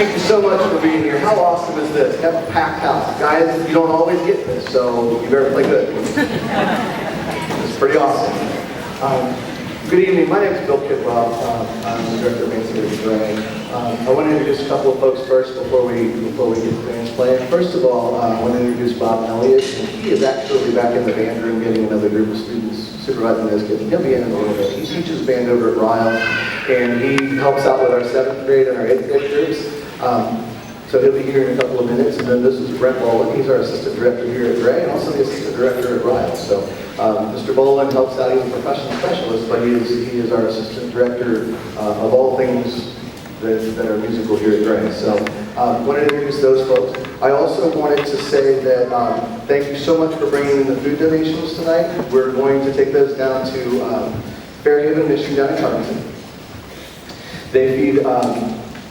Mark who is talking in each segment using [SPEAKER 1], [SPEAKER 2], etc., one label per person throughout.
[SPEAKER 1] Thank you so much for being here. How awesome is this? Have a packed house. Guys, you don't always get this, so you better play good. It's pretty awesome. Good evening. My name is Bill Kidwell. I'm the director of Main Series Gray. I want to introduce a couple of folks first before we get to dance playing. First of all, I want to introduce Bob Elliott. And he is actually back in the band room getting another group of students supervising those kids. He'll be in a little bit. He teaches band over at Ryle, and he helps out with our 7th grade and our 8th grade groups. So he'll be here in a couple of minutes. And then this is Brent Boland. He's our assistant director here at Gray, and also the assistant director at Ryle. So Mr. Boland helps out. He's a professional specialist, but he is our assistant director of all things that are musical here at Gray. So I wanted to introduce those folks. I also wanted to say that thank you so much for bringing in the food donations tonight. We're going to take those down to Fairhaven Mission down in Charleston. They feed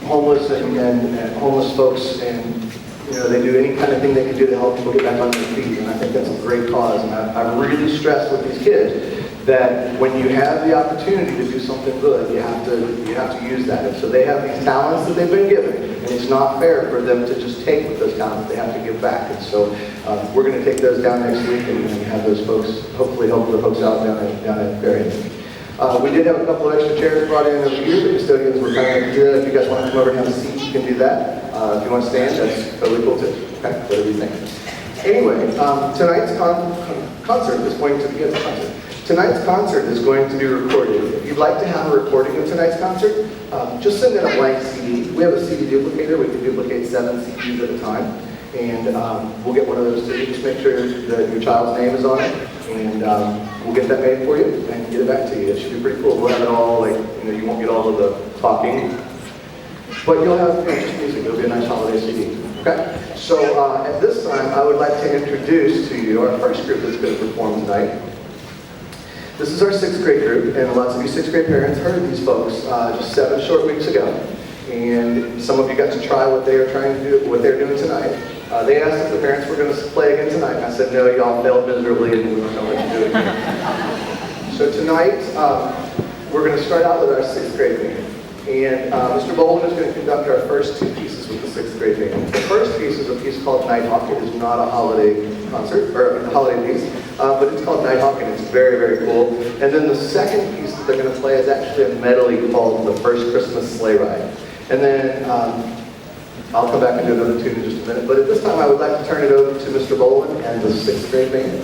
[SPEAKER 1] homeless and homeless folks, and they do any kind of thing they can do to help people get back on their feet, and I think that's a great cause. And I really stress with these kids that when you have the opportunity to do something good, you have to use that. And so they have these talents that they've been given, and it's not fair for them to just take with those talents. They have to give back. And so we're going to take those down next week and have those folks hopefully help the folks out down at Fairhaven. We did have a couple of extra chairs brought in over here. The custodians were kind enough to do that. If you guys want to come over and have a seat, you can do that. If you want to stand, that's totally cool too. Okay, whatever you think. Anyway, tonight's concert is going to be a concert. Tonight's concert is going to be recorded. If you'd like to have a recording of tonight's concert, just send in a blank CD. We have a CD duplicator. We can duplicate 7 CDs at a time. And we'll get one of those to you. Just make sure that your child's name is on it. And we'll get that made for you and get it back to you. It should be pretty cool. We'll have it all, you won't get all of the talking. But you'll have just music. It'll be a nice holiday CD. Okay? So at this time, I would like to introduce to you our first group that's going to perform tonight. This is our 6th grade group, and lots of you 6th grade parents heard of these folks just 7 short weeks ago. And some of you got to try what they're doing tonight. They asked if the parents were going to play again tonight, and I said, no, y'all failed miserably, and we don't know what to do again. So tonight, we're going to start out with our 6th grade band. And Mr. Boland is going to conduct our first 2 pieces with the 6th grade band. The first piece is a piece called Nighthawk. It is not a holiday concert, or a holiday piece, but it's called Nighthawk, and it's very, very cool. And then the second piece that they're going to play is actually a medley called The First Christmas Sleigh Ride. And then I'll come back and do another tune in just a minute. But at this time, I would like to turn it over to Mr. Boland and the 6th grade band.